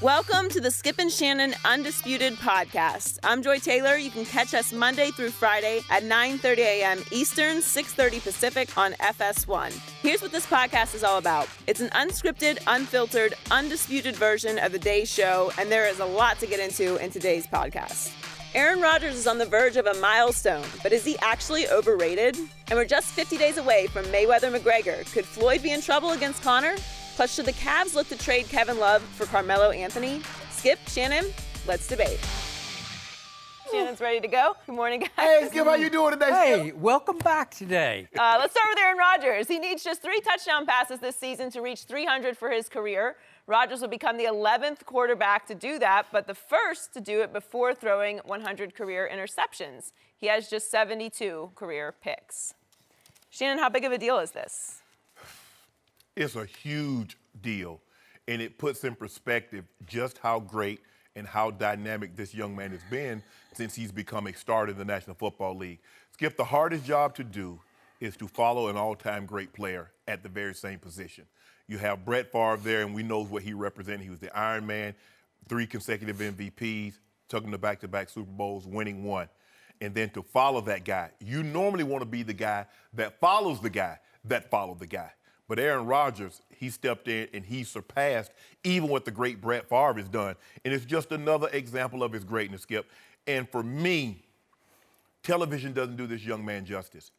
Welcome to the Skip and Shannon Undisputed podcast. I'm Joy Taylor. You can catch us Monday through Friday at 9:30 a.m. Eastern, 6:30 Pacific on FS1. Here's what this podcast is all about. It's an unscripted, unfiltered, undisputed version of the day's show, and there is a lot to get into in today's podcast. Aaron Rodgers is on the verge of a milestone, but is he actually overrated? And we're just 50 days away from Mayweather McGregor. Could Floyd be in trouble against Conor? Plus, should the Cavs look to trade Kevin Love for Carmelo Anthony? Skip, Shannon, let's debate. Shannon's ready to go. Good morning, guys. Hey, Skip, how you doing today, Skip? Hey, welcome back today. Let's start with Aaron Rodgers. He needs just 3 touchdown passes this season to reach 300 for his career. Rodgers will become the 11th quarterback to do that, but the first to do it before throwing 100 career interceptions. He has just 72 career picks. Shannon, how big of a deal is this? It's a huge deal, and it puts in perspective just how great and how dynamic this young man has been since he's become a starter in the National Football League. Skip, the hardest job to do is to follow an all-time great player at the very same position. You have Brett Favre there, and we know what he represented. He was the Iron Man, 3 consecutive MVPs, took him to back-to-back Super Bowls, winning 1. And then to follow that guy, you normally want to be the guy that follows the guy that followed the guy. But Aaron Rodgers, he stepped in and he surpassed even what the great Brett Favre has done. And it's just another example of his greatness, Skip. And for me, television doesn't do this young man justice.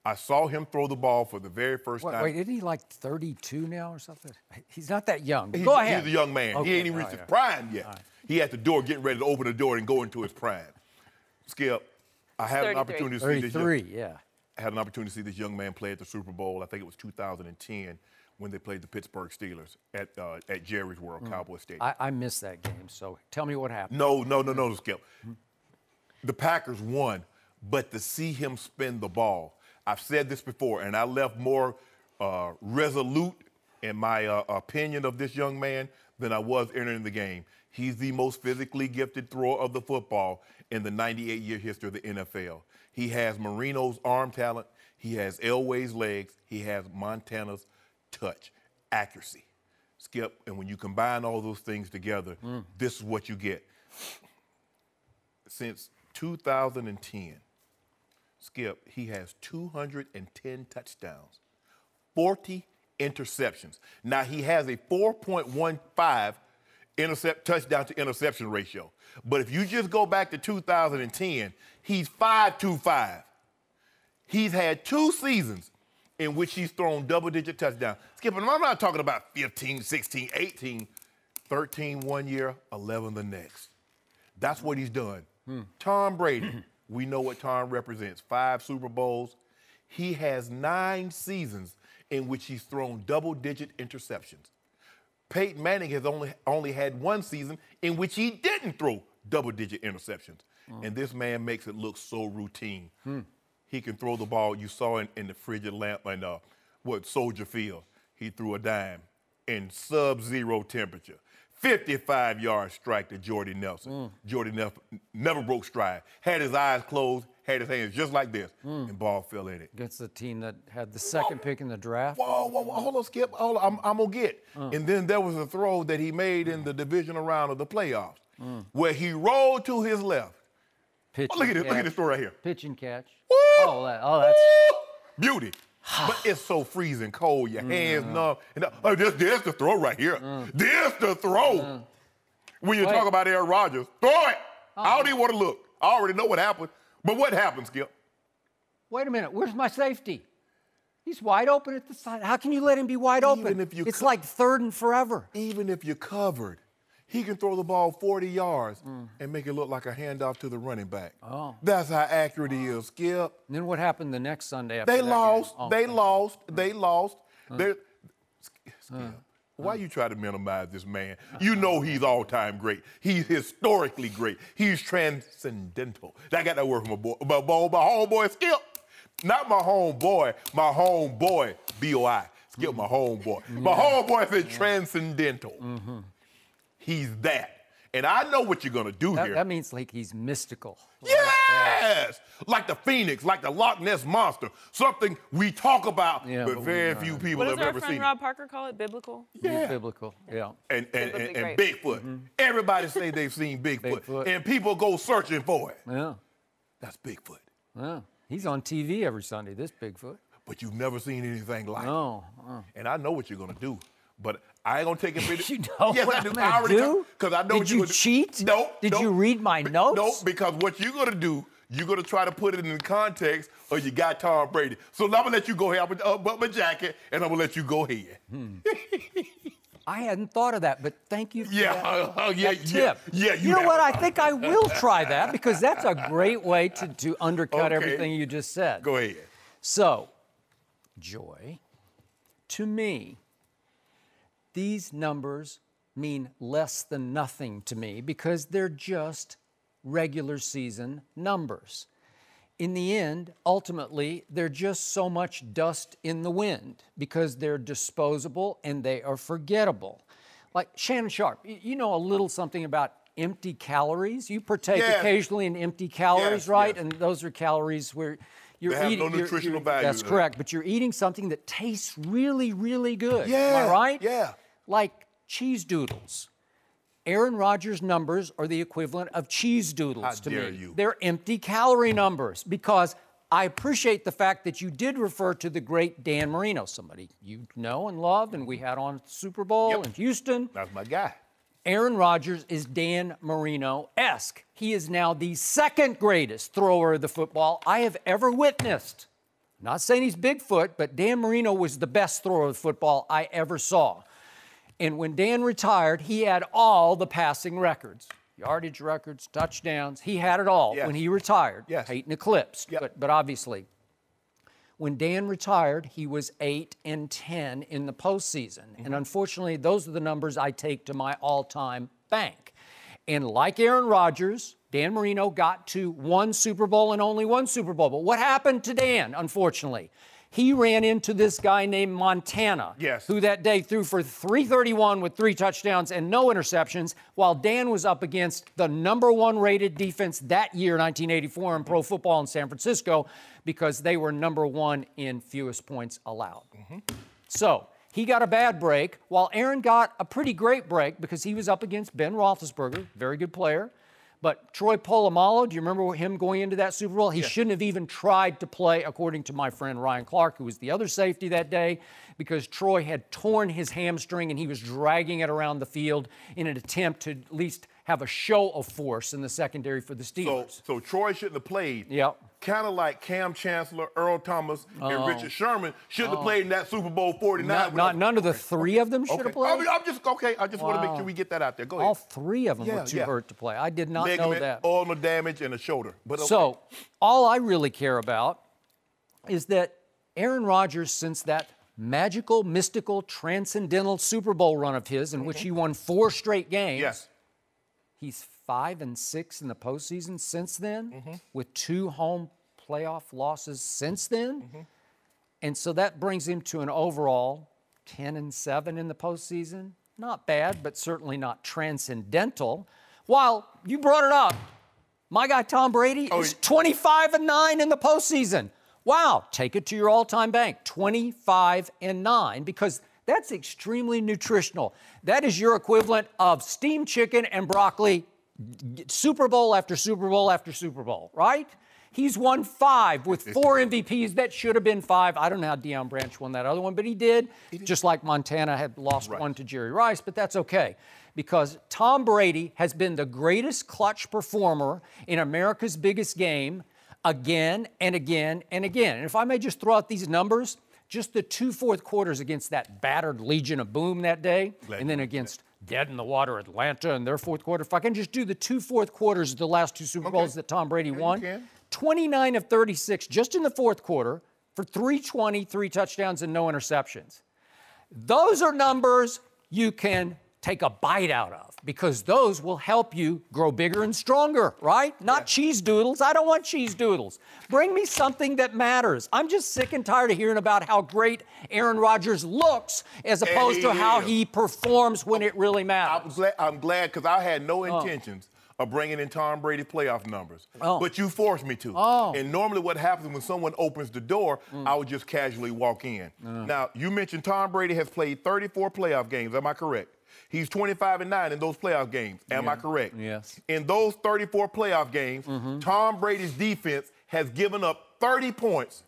I saw him throw the ball for the very first time. Wait, isn't he like 32 now or something? He's not that young. Go ahead. He's a young man. Okay. He ain't even reached his prime yet. Right. He at the door getting ready to open the door and go into his prime. Skip, I had an opportunity to see this. 33, yeah. I had an opportunity to see this young man play at the Super Bowl. I think it was 2010 when they played the Pittsburgh Steelers at Jerry's World, Cowboy Stadium. I missed that game, so tell me what happened. No, Skip. The Packers won, but to see him spin the ball, I've said this before, and I left more resolute in my opinion of this young man than I was entering the game. He's the most physically gifted thrower of the football in the 98-year history of the NFL. He has Marino's arm talent. He has Elway's legs. He has Montana's touch, accuracy. Skip, and when you combine all those things together, this is what you get. Since 2010, Skip, he has 210 touchdowns, 40 interceptions. Now, he has a 4.15 touchdown to interception ratio. But if you just go back to 2010, he's 5.25. He's had 2 seasons in which he's thrown double-digit touchdowns. Skip, and I'm not talking about 15, 16, 18, 13 one year, 11 the next. That's what he's done. Tom Brady, we know what Tom represents, 5 Super Bowls. He has 9 seasons in which he's thrown double-digit interceptions. Peyton Manning has only had 1 season in which he didn't throw double-digit interceptions. And this man makes it look so routine. He can throw the ball. You saw in the frigid lamp and Soldier Field. He threw a dime in sub-zero temperature. 55-yard strike to Jordy Nelson. Jordy Nelson never broke stride. Had his eyes closed, had his hands just like this, and ball fell in it. Against the team that had the second pick in the draft? Whoa, hold on, Skip. Hold on, I'm going to get. And then there was a throw that he made in the divisional round of the playoffs where he rolled to his left. Look at this throw right here. Pitch and catch. Woo! That's beauty. But it's so freezing cold, your hands numb. And, there's the throw right here. There's the throw. When you talk about Aaron Rodgers, throw it. I don't even want to look. I already know what happened. But what happened, Skip? Wait a minute. Where's my safety? He's wide open at the side. How can you let him be wide open? It's like 3rd and forever. Even if you're covered, he can throw the ball 40 yards and make it look like a handoff to the running back. Oh. That's how accurate he is, Skip. And then what happened the next Sunday after They lost. Skip, why you try to minimize this man? You know he's all-time great. He's historically great. He's transcendental. I got that word from my homeboy, Skip. Not my homeboy, B-O-I. Skip, my homeboy. My homeboy said transcendental. He's that. And I know what you're going to do here. That means like he's mystical. Yeah! Yes. Like the Phoenix, like the Loch Ness Monster. Something we talk about, but very few people have ever seen. What does our friend Rob Parker call it? Biblical? Yeah. Biblical, yeah. And Bigfoot. Everybody say they've seen Bigfoot. And people go searching for it. Yeah. That's Bigfoot. Yeah. He's on TV every Sunday, this Bigfoot. But you've never seen anything like it. And I know what you're going to do. But I ain't going to take it for You know yes, what I do. I'm I already do? Because I know Did you cheat? No. Did you read my notes? No, because what you're going to do, you're going to try to put it in context or you got Tom Brady. So I'm going to let you go ahead. I'm going to button my jacket, and I'm going to let you go ahead. I hadn't thought of that, but thank you for that tip. Yeah, you know what? I think I will try that because that's a great way to undercut everything you just said. Go ahead. So, Joy, to me, these numbers mean less than nothing to me because they're just regular season numbers. In the end, ultimately, they're just so much dust in the wind because they're disposable and they are forgettable. Like Shannon Sharpe, you know a little something about empty calories. You partake occasionally in empty calories, right? And those are calories where you're they eating. Have no nutritional value. That's correct, but you're eating something that tastes really, really good. Yeah. Am I right? Yeah. Like cheese doodles. Aaron Rodgers' numbers are the equivalent of cheese doodles to me. How dare you. They're empty calorie numbers because I appreciate the fact that you did refer to the great Dan Marino, somebody you know and love, and we had on at the Super Bowl in Houston. That's my guy. Aaron Rodgers is Dan Marino-esque. He is now the second greatest thrower of the football I have ever witnessed. I'm not saying he's Bigfoot, but Dan Marino was the best thrower of the football I ever saw. And when Dan retired, he had all the passing records, yardage records, touchdowns. He had it all when he retired. Peyton eclipsed, but obviously. When Dan retired, he was 8-10 in the postseason. And unfortunately, those are the numbers I take to my all-time bank. And like Aaron Rodgers, Dan Marino got to one Super Bowl and only one Super Bowl. But what happened to Dan, unfortunately? He ran into this guy named Montana, who that day threw for 331 with 3 touchdowns and no interceptions, while Dan was up against the #1 rated defense that year, 1984, in pro football in San Francisco, because they were #1 in fewest points allowed. So he got a bad break, while Aaron got a pretty great break because he was up against Ben Roethlisberger, very good player. But Troy Polamalu, do you remember him going into that Super Bowl? He shouldn't have even tried to play, according to my friend Ryan Clark, who was the other safety that day, because Troy had torn his hamstring and he was dragging it around the field in an attempt to at least have a show of force in the secondary for the Steelers. So Troy shouldn't have played. Yep. Kind of like Cam Chancellor, Earl Thomas, and Richard Sherman shouldn't have played in that Super Bowl 49. None of the 3 of them should have played? I just want to make sure we get that out there. Go ahead. All 3 of them were too hurt to play. I did not know that. Ulnar damage, and a shoulder. But So all I really care about is that Aaron Rodgers, since that magical, mystical, transcendental Super Bowl run of his, in which he won 4 straight games, he's 5-6 in the postseason since then, with 2 home playoff losses since then. And so that brings him to an overall 10-7 in the postseason. Not bad, but certainly not transcendental. While you brought it up, my guy Tom Brady is 25-9 in the postseason. Wow, take it to your all-time bank, 25-9, because that's extremely nutritional. That is your equivalent of steamed chicken and broccoli, Super Bowl after Super Bowl after Super Bowl, right? He's won 5 with 4 MVPs. That should have been 5. I don't know how Deion Branch won that other one, but he did. Just like Montana had lost 1 to Jerry Rice, but that's okay. Because Tom Brady has been the greatest clutch performer in America's biggest game again and again and again. And if I may just throw out these numbers, just the 2 fourth quarters against that battered Legion of Boom that day, and then against dead in the water Atlanta in their 4th quarter. If I can just do the 2 fourth quarters of the last 2 Super Bowls that Tom Brady won, 29 of 36 just in the 4th quarter for 320, 3 touchdowns and no interceptions. Those are numbers you can take a bite out of because those will help you grow bigger and stronger, right? Not cheese doodles. I don't want cheese doodles. Bring me something that matters. I'm just sick and tired of hearing about how great Aaron Rodgers looks as opposed to how he performs when it really matters. I'm glad because I had no intentions of bringing in Tom Brady's playoff numbers. Oh. But you forced me to. Oh. And normally what happens when someone opens the door, I would just casually walk in. Now, you mentioned Tom Brady has played 34 playoff games. Am I correct? He's 25-9 in those playoff games. Am I correct? Yes. In those 34 playoff games, Tom Brady's defense has given up 30 points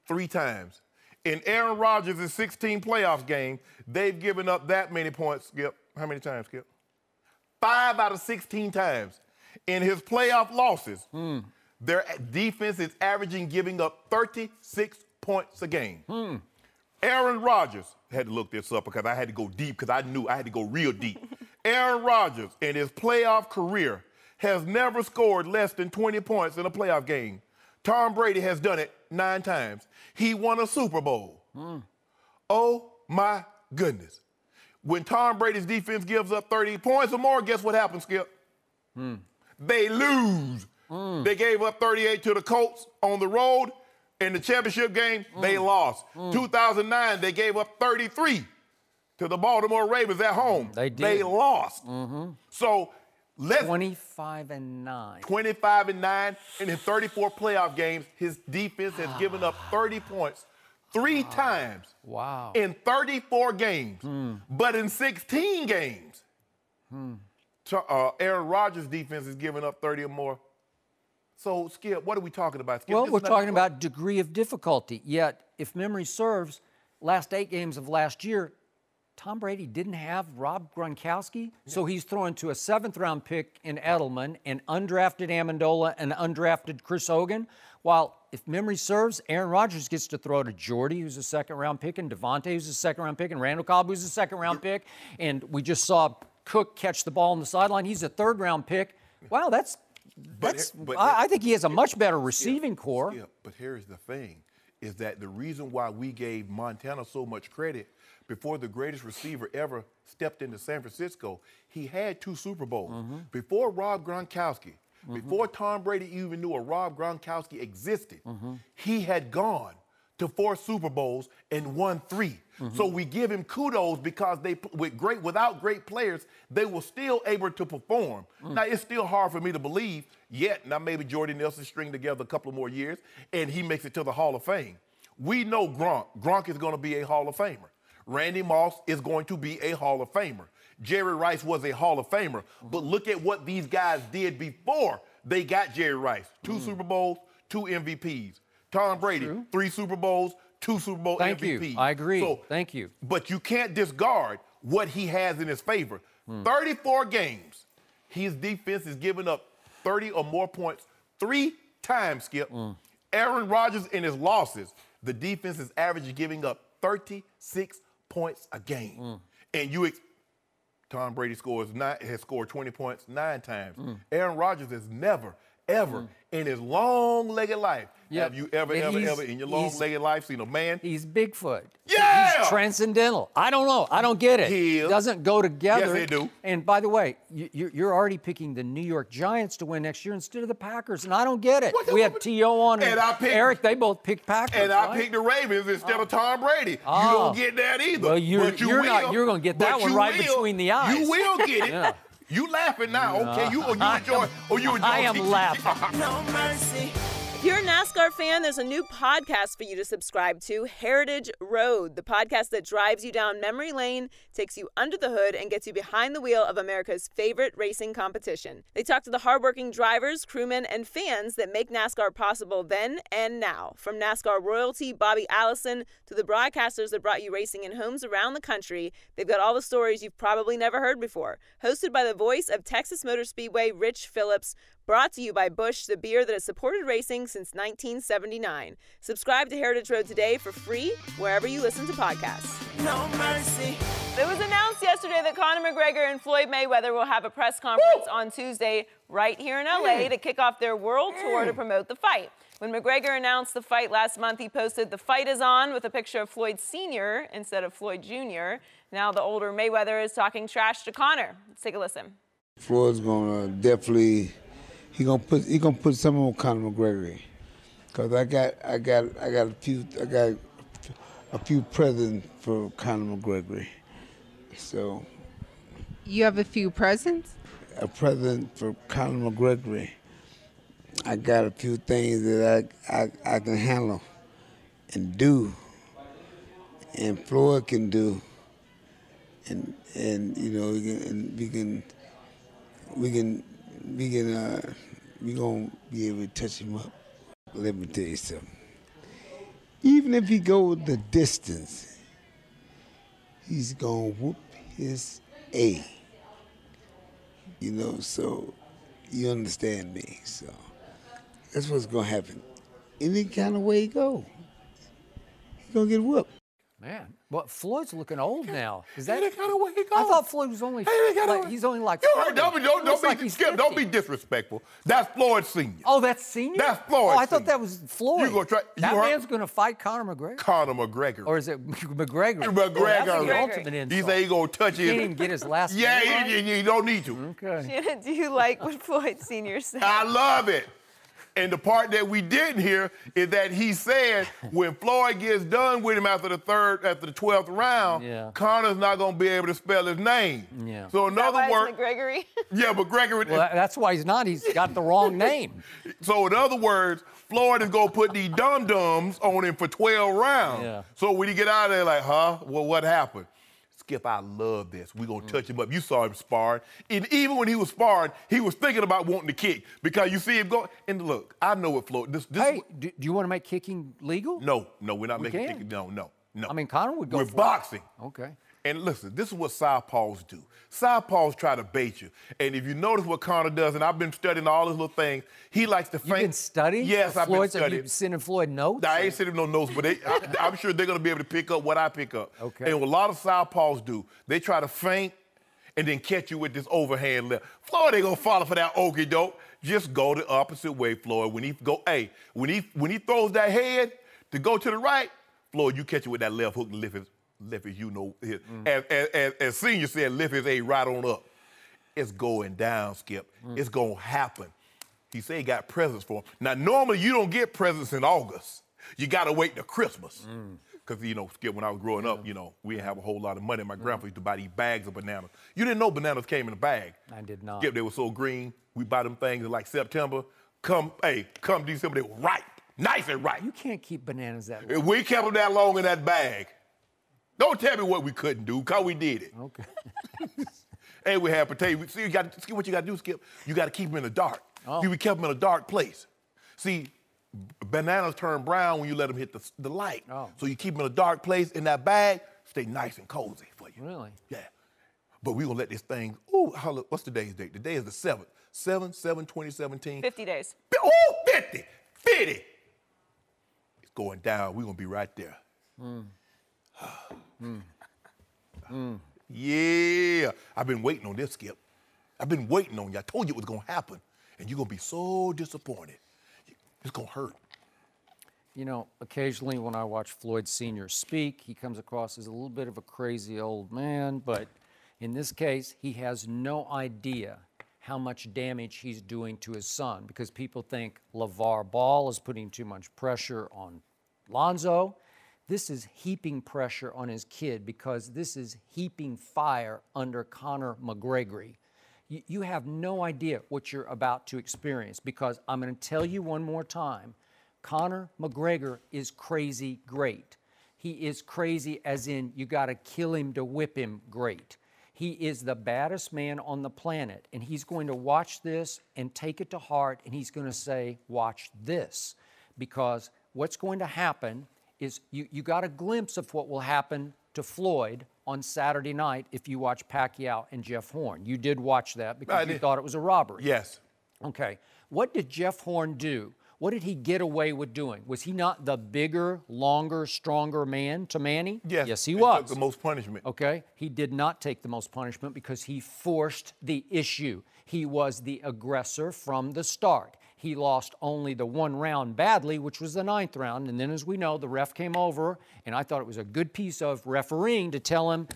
3 times. In Aaron Rodgers' 16 playoff games, they've given up that many points, Skip. How many times, Skip? 5 out of 16 times. In his playoff losses, their defense is averaging giving up 36 points a game. Aaron Rodgers, had to look this up because I had to go deep because I knew I had to go real deep. Aaron Rodgers, in his playoff career, has never scored less than 20 points in a playoff game. Tom Brady has done it 9 times. He won a Super Bowl. Oh, my goodness. When Tom Brady's defense gives up 30 points or more, guess what happens, Skip? They lose. They gave up 38 to the Colts on the road. In the championship game, they lost. 2009, they gave up 33 to the Baltimore Ravens at home. They did. They lost. So let's 25-9. 25-9, and in 34 playoff games, his defense has given up 30 points 3 times. Wow. In 34 games. But in 16 games, Aaron Rodgers' defense has given up 30 or more. So, Skip, what are we talking about, Skip? Well, we're talking about degree of difficulty. Yet, if memory serves, last 8 games of last year, Tom Brady didn't have Rob Gronkowski, so he's throwing to a 7th-round pick in Edelman, an undrafted Amendola, and undrafted Chris Hogan. While, if memory serves, Aaron Rodgers gets to throw to Jordy, who's a 2nd-round pick, and Devontae, who's a 2nd-round pick, and Randall Cobb, who's a 2nd-round pick. And we just saw Cook catch the ball on the sideline. He's a 3rd-round pick. Wow, I think he has a much better receiving core. Skip, but here's the thing, is that the reason why we gave Montana so much credit before the greatest receiver ever stepped into San Francisco, he had 2 Super Bowls. Before Rob Gronkowski, before Tom Brady even knew a Rob Gronkowski existed, he had gone to 4 Super Bowls and won 3. So we give him kudos because without great players, they were still able to perform. Now, it's still hard for me to believe yet. Now, maybe Jordy Nelson string together a couple of more years and he makes it to the Hall of Fame. We know Gronk. Gronk is going to be a Hall of Famer. Randy Moss is going to be a Hall of Famer. Jerry Rice was a Hall of Famer. But look at what these guys did before they got Jerry Rice. 2 Super Bowls, 2 MVPs. Tom Brady, 3 Super Bowls, 2 Super Bowl Thank MVPs. you. I agree. So, Thank you. But you can't discard what he has in his favor. 34 games, his defense is giving up 30 or more points 3 times, Skip. Aaron Rodgers in his losses, the defense is averaging giving up 36 points a game. And Tom Brady has scored 20 points 9 times. Aaron Rodgers has never, ever in his long-legged life, have you ever in your long-legged life seen a man? He's Bigfoot. Yeah! He's transcendental. I don't know. I don't get it. He doesn't go together. Yes, they do. And by the way, you're already picking the New York Giants to win next year instead of the Packers, and I don't get it. We had T.O. on and Eric. They both picked Packers. And I picked the Ravens instead of Tom Brady. You don't get that either. Well, you're going to get that one right between the eyes. You will get it. You laughing now, okay? You enjoy. I am laughing. No mercy. If you're a NASCAR fan, there's a new podcast for you to subscribe to, Heritage Road, the podcast that drives you down memory lane, takes you under the hood, and gets you behind the wheel of America's favorite racing competition. They talk to the hardworking drivers, crewmen, and fans that make NASCAR possible then and now. From NASCAR royalty Bobby Allison to the broadcasters that brought you racing in homes around the country, they've got all the stories you've probably never heard before. Hosted by the voice of Texas Motor Speedway, Rich Phillips. Brought to you by Busch, the beer that has supported racing since 1979. Subscribe to Heritage Road today for free wherever you listen to podcasts. No mercy. It was announced yesterday that Conor McGregor and Floyd Mayweather will have a press conference on Tuesday right here in LA to kick off their world tour to promote the fight. When McGregor announced the fight last month, he posted, "The fight is on," with a picture of Floyd Sr. instead of Floyd Jr. Now the older Mayweather is talking trash to Conor. Let's take a listen. Floyd's gonna definitely. He gonna put some on Conor McGregor, cause I got a few presents for Conor McGregor. So you have a few presents? a president for Conor McGregor, I got a few things that I can handle and do, and Floyd can do, and you know we gonna be able to touch him up. Let me tell you something. Even if he goes the distance, he's gonna whoop his A. You know, so you understand me. So that's what's gonna happen. Any kind of way he go, he's gonna get whooped. Man, well, Floyd's looking old now. Is that the kind of way he goes? I thought Floyd was only. He's only like. You heard, don't be disrespectful. That's Floyd Sr. Oh, that's Senior? That's Floyd. Oh, I thought that was Floyd. That man's going to fight Conor McGregor. Conor McGregor. Or is it McGregor? McGregor. Oh, that's the ultimate insult. He said he's going to touch He it. can't even get his last name Yeah, right? you don't need to. Okay. Shannon, do you like what Floyd Sr. said? I love it. And the part that we didn't hear is that he said when Floyd gets done with him after the 12th round, Conor's not going to be able to spell his name. Yeah. So in other words, McGregory? Yeah, McGregor. Well, that's why he's not. He's got the wrong name. So in other words, Floyd is going to put these dum-dums on him for 12 rounds. Yeah. So when he get out of there, like, huh? Well, what happened? Skip, I love this. We're going to touch him up. You saw him sparring. And even when he was sparring, he was thinking about wanting to kick because you see him go. And look, I know what Floyd. Hey, do you want to make kicking legal? No, we're not making kicking. No. I mean, Conor would go We're for boxing. It. Okay. And listen, this is what southpaws do. Southpaws try to bait you. And if you notice what Conor does, and I've been studying all his little things, he likes to feint. You've been studying? Yes, I've been studying. Have you sending Floyd notes? I ain't sending no notes, but I'm sure they're going to be able to pick up what I pick up. Okay. And what a lot of southpaws do, they try to feint and then catch you with this overhand left. Floyd ain't going to follow for that okey doke. Just go the opposite way, Floyd. When he he throws that head to go to the right, Floyd, you catch it with that left hook and lift his, as Senior said, lift his A right on up. It's going down, Skip. It's going to happen. He said he got presents for him. Now, normally you don't get presents in August. You got to wait till Christmas. Because, Skip, when I was growing up, we didn't have a whole lot of money. My grandpa used to buy these bags of bananas. You didn't know bananas came in a bag. I did not. Skip, they were so green. We buy them things in like September. Come December, they were ripe. Nice and ripe. You can't keep bananas that long. We kept them that long in that bag. Don't tell me what we couldn't do, because we did it. Okay. And we had potatoes. See what you got to do, Skip? You got to keep them in the dark. Oh. See, we kept them in a dark place. See, bananas turn brown when you let them hit the light. Oh. So you keep them in a dark place in that bag, stay nice and cozy for you. Really? Yeah. But we're going to let this thing, what's today's date? Today is the 7th. 7/7/2017. 50 days. 50. It's going down. We're going to be right there. Yeah. I've been waiting on this, Skip. I've been waiting on you. I told you it was going to happen. And you're going to be so disappointed. It's going to hurt. Occasionally when I watch Floyd Sr. speak, he comes across as a little bit of a crazy old man, but in this case, he has no idea how much damage he's doing to his son because people think LeVar Ball is putting too much pressure on Lonzo. This is heaping pressure on his kid because this is heaping fire under Conor McGregor. You have no idea what you're about to experience because I'm going to tell you one more time, Conor McGregor is crazy great. He is crazy as in you got to kill him to whip him great. He is the baddest man on the planet, and he's going to watch this and take it to heart, and he's going to say, watch this, because what's going to happen is you got a glimpse of what will happen to Floyd on Saturday night if you watch Pacquiao and Jeff Horn. You did watch that because you thought it was a robbery. Yes. Okay. What did Jeff Horn do? What did he get away with doing? Was he not the bigger, longer, stronger man to Manny? Yes. Yes, he was. Took the most punishment. Okay. He did not take the most punishment because he forced the issue. He was the aggressor from the start. He lost only the one round badly, which was the 9th round. And then, as we know, the ref came over, and I thought it was a good piece of refereeing to tell him,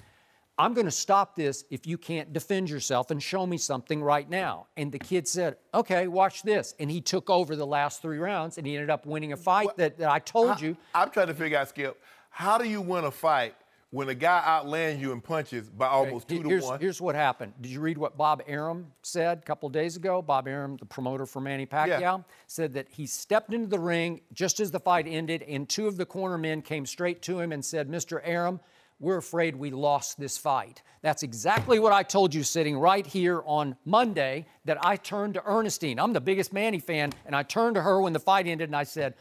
I'm going to stop this if you can't defend yourself and show me something right now. And the kid said, okay, watch this. And he took over the last 3 rounds, and he ended up winning a fight that I told you. I'm trying to figure out, Skip, how do you win a fight when a guy outlands you in punches by almost 2-1. Here's what happened. Did you read what Bob Arum said a couple of days ago? Bob Arum, the promoter for Manny Pacquiao, said that he stepped into the ring just as the fight ended, and 2 of the corner men came straight to him and said, Mr. Arum, we're afraid we lost this fight. That's exactly what I told you sitting right here on Monday, that I turned to Ernestine. I'm the biggest Manny fan, and I turned to her when the fight ended, and I said,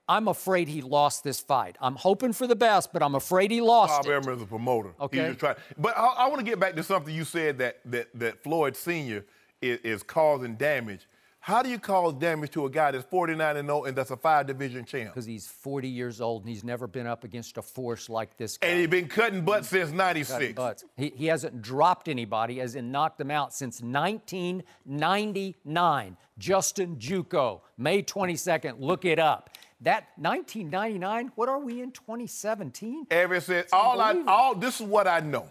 I'm afraid he lost this fight. I'm hoping for the best, but I'm afraid he lost it. Bob Arum is a promoter. Okay. But I want to get back to something you said, that Floyd Sr. is causing damage. How do you cause damage to a guy that's 49-0 and that's a 5-division champ? Because he's 40 years old and he's never been up against a force like this guy. And he's been cutting butts since 96. He hasn't dropped anybody, as in knocked them out, since 1999. Justin Juco, May 22nd, look it up. That 1999, what are we in, 2017? Ever since, this is what I know.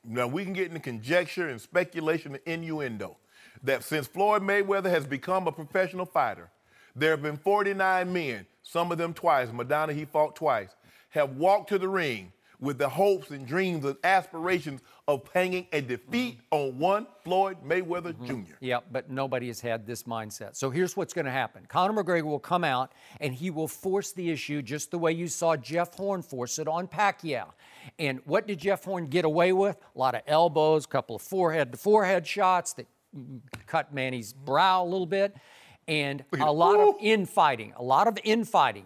Now, we can get into conjecture and speculation and innuendo. That since Floyd Mayweather has become a professional fighter, there have been 49 men, some of them twice, Madonna he fought twice, have walked to the ring with the hopes and dreams and aspirations of hanging a defeat on one Floyd Mayweather Jr. Yeah, but nobody has had this mindset. So here's what's going to happen. Conor McGregor will come out and he will force the issue just the way you saw Jeff Horn force it on Pacquiao. And what did Jeff Horn get away with? A lot of elbows, a couple of forehead-to-forehead shots that cut Manny's brow a little bit, and a lot of infighting,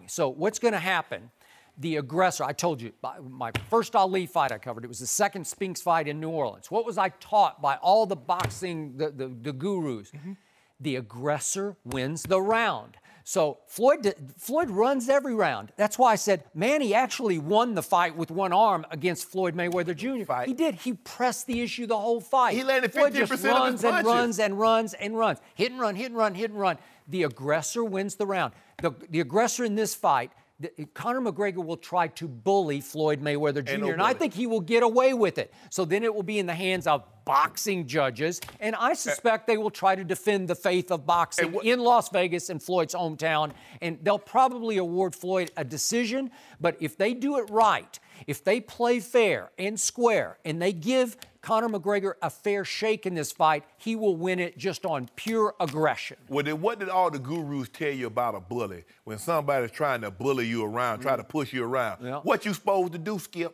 So what's going to happen? The aggressor, I told you, my first Ali fight I covered, it was the second Spinks fight in New Orleans. What was I taught by all the boxing, the gurus? The aggressor wins the round. So Floyd runs every round. That's why I said Manny actually won the fight with one arm against Floyd Mayweather Jr. He did. He pressed the issue the whole fight. He landed 50% Floyd just of his runs and punches. runs and runs and runs. Hit and run, hit and run, hit and run. The aggressor wins the round. The aggressor in this fight, Conor McGregor will try to bully Floyd Mayweather Jr., and I think he will get away with it. So then it will be in the hands of boxing judges, and I suspect they will try to defend the faith of boxing in Las Vegas, in Floyd's hometown, and they'll probably award Floyd a decision, but if they do it right, if they play fair and square, and they give Conor McGregor a fair shake in this fight, he will win it just on pure aggression. Well, then what did all the gurus tell you about a bully? When somebody's trying to bully you around, try to push you around, what you supposed to do, Skip?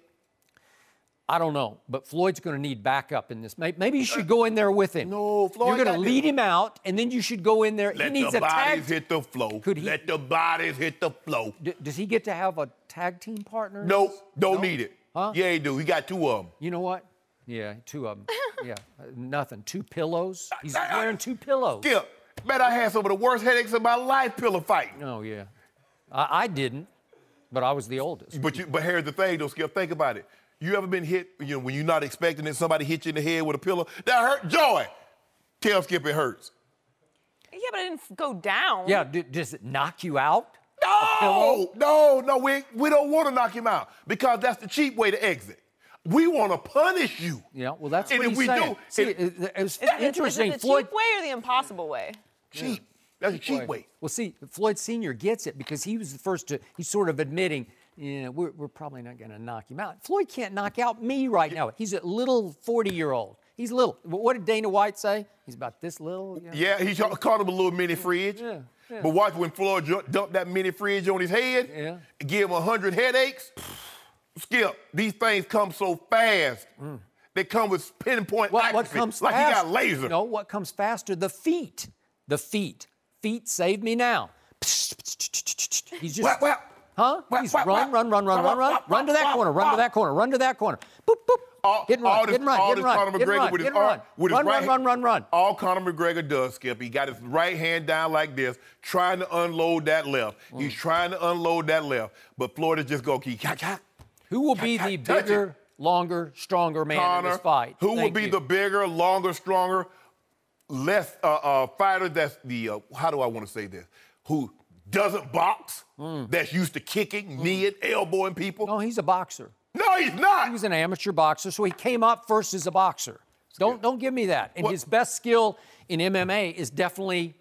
I don't know, but Floyd's going to need backup in this. Maybe you should go in there with him. No, Floyd. You're going to lead him out, and then you should go in there. Let he needs the a tag. bodies hit the flow. Let the bodies hit the flow. Does he get to have a tag team partner? Nope, don't need it. Huh? Yeah, he do. He got 2 of them. You know what? Yeah, 2 of them. Yeah, nothing. 2 pillows. He's wearing 2 pillows. Skip, bet I had some of the worst headaches of my life pillow fighting. Oh, yeah. I didn't, but I was the oldest. But here's the thing, though, Skip. Think about it. You ever been hit, when you're not expecting it, somebody hit you in the head with a pillow? That hurt? Joy! Tell Skip it hurts. Yeah, but it didn't go down. Yeah, does it knock you out? No, we don't want to knock him out because that's the cheap way to exit. We want to punish you. Yeah, well, that's what he's saying. See, it's interesting. Is it the cheap way or the impossible way? Cheap. That's a cheap way. Well, see, Floyd Sr. gets it because he was the first to, he's sort of admitting, we're probably not going to knock him out. Floyd can't knock out me right now. He's a little 40-year-old. He's little. What did Dana White say? He's about this little. Yeah, he called him a little mini fridge. Yeah. But watch when Floyd dumped that mini fridge on his head, give him 100 headaches. Skip, these things come so fast. They come with pinpoint accuracy. What comes like fast, he got laser. No, what comes faster? The feet. The feet. Feet save me now. He's just... He's run to that corner, run to that corner, run to that corner. Boop, boop. Hit and run. All Conor McGregor does, Skip, he got his right hand down like this, trying to unload that left. He's trying to unload that left, but Floyd is just going to keep... Who will be the bigger, longer, stronger man in this fight? Who will be the bigger, longer, stronger, less fighter that's the, how do I want to say this, who doesn't box, that's used to kicking, kneeing, elbowing people? No, he's a boxer. No, he's not. He was an amateur boxer, so he came up first as a boxer. Don't give me that. And his best skill in MMA is definitely